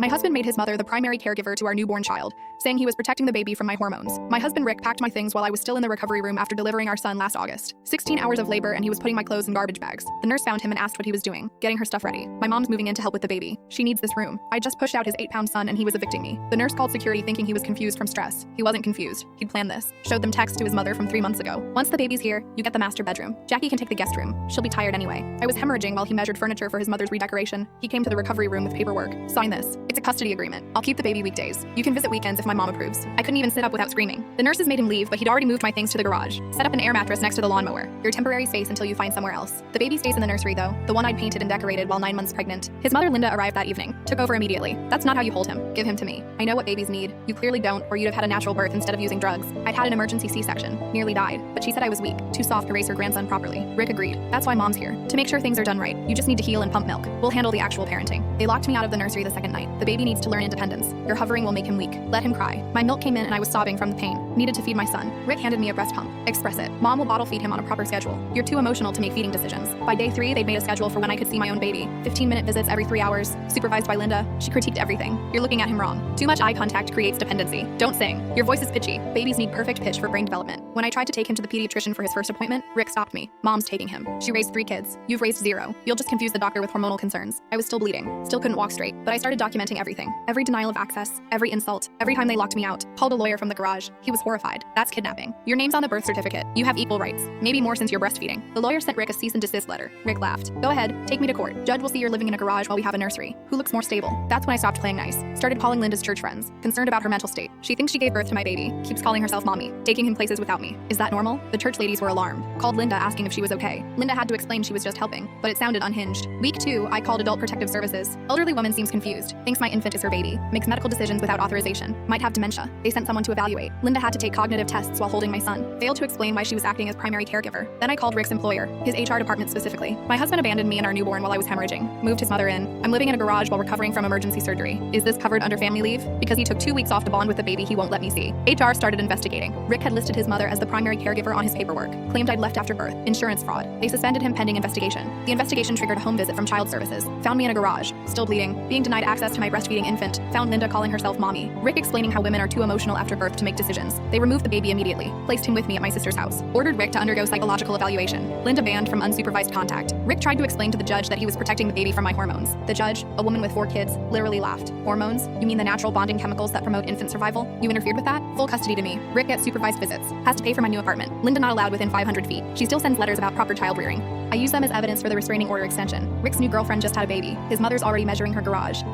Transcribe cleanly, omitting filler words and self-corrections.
My husband made his mother the primary caregiver to our newborn child, saying he was protecting the baby from my hormones. My husband Rick packed my things while I was still in the recovery room after delivering our son last August. 16 hours of labor and he was putting my clothes in garbage bags. The nurse found him and asked what he was doing, getting her stuff ready. My mom's moving in to help with the baby. She needs this room. I just pushed out his 8-pound son and he was evicting me. The nurse called security thinking he was confused from stress. He wasn't confused. He'd planned this. Showed them text to his mother from 3 months ago. Once the baby's here, you get the master bedroom. Jackie can take the guest room. She'll be tired anyway. I was hemorrhaging while he measured furniture for his mother's redecoration. He came to the recovery room with paperwork. Sign this. It's a custody agreement. I'll keep the baby weekdays. You can visit weekends if my mom approves. I couldn't even sit up without screaming. The nurses made him leave, but he'd already moved my things to the garage. Set up an air mattress next to the lawnmower. Your temporary space until you find somewhere else. The baby stays in the nursery though, the one I'd painted and decorated while 9 months pregnant. His mother Linda arrived that evening. Took over immediately. That's not how you hold him. Give him to me. I know what babies need. You clearly don't, or you'd have had a natural birth instead of using drugs. I'd had an emergency C-section. Nearly died. But she said I was weak. Too soft to raise her grandson properly. Rick agreed. That's why mom's here. To make sure things are done right. You just need to heal and pump milk. We'll handle the actual parenting. They locked me out of the nursery the second night. The baby needs to learn independence. Your hovering will make him weak. Let him cry. My milk came in and I was sobbing from the pain. Needed to feed my son. Rick handed me a breast pump. Express it. Mom will bottle feed him on a proper schedule. You're too emotional to make feeding decisions. By day 3, they'd made a schedule for when I could see my own baby. 15-minute visits every 3 hours. Supervised by Linda. She critiqued everything. You're looking at him wrong. Too much eye contact creates dependency. Don't sing. Your voice is pitchy. Babies need perfect pitch for brain development. When I tried to take him to the pediatrician for his first appointment, Rick stopped me. Mom's taking him. She raised 3 kids. You've raised 0. You'll just confuse the doctor with hormonal concerns. I was still bleeding. Still couldn't walk straight. But I started documenting everything. Every denial of access. Every insult. Every time they locked me out. Called a lawyer from the garage. He was horrified. That's kidnapping. Your name's on the birth certificate. You have equal rights. Maybe more since you're breastfeeding. The lawyer sent Rick a cease and desist letter. Rick laughed. Go ahead. Take me to court. Judge will see you're living in a garage while we have a nursery. Who looks more stable? That's when I stopped playing nice. Started calling Linda's church friends. Concerned about her mental state. She thinks she gave birth to my baby. Keeps calling herself mommy. Taking him places without me. Is that normal? The church ladies were alarmed. Called Linda asking if she was okay. Linda had to explain she was just helping, but it sounded unhinged. Week 2, I called Adult Protective Services. Elderly woman seems confused. Thinks my infant is her baby. Makes medical decisions without authorization. Might have dementia. They sent someone to evaluate. Linda had to take cognitive tests while holding my son. Failed to explain why she was acting as primary caregiver. Then I called Rick's employer, his HR department specifically. My husband abandoned me and our newborn while I was hemorrhaging. Moved his mother in. I'm living in a garage while recovering from emergency surgery. Is this covered under family leave? Because he took 2 weeks off to bond with the baby he won't let me see. HR started investigating. Rick had listed his mother as the primary caregiver on his paperwork. Claimed I'd left after birth. Insurance fraud. They suspended him pending investigation. The investigation triggered a home visit from child services. Found me in a garage. Still bleeding. Being denied access to my breastfeeding infant. Found Linda calling herself mommy. Rick explaining how women are too emotional after birth to make decisions. They removed the baby immediately. Placed him with me at my sister's house. Ordered Rick to undergo psychological evaluation. Linda banned from unsupervised contact. Rick tried to explain to the judge that he was protecting the baby from my hormones. The judge, a woman with 4 kids, literally laughed. Hormones? You mean the natural bonding chemicals that promote infant survival? You interfered with that? Full custody to me. Rick gets supervised visits. Has to pay for my new apartment. Linda not allowed within 500 feet. She still sends letters about proper child rearing. I use them as evidence for the restraining order extension. Rick's new girlfriend just had a baby. His mother's already measuring her garage.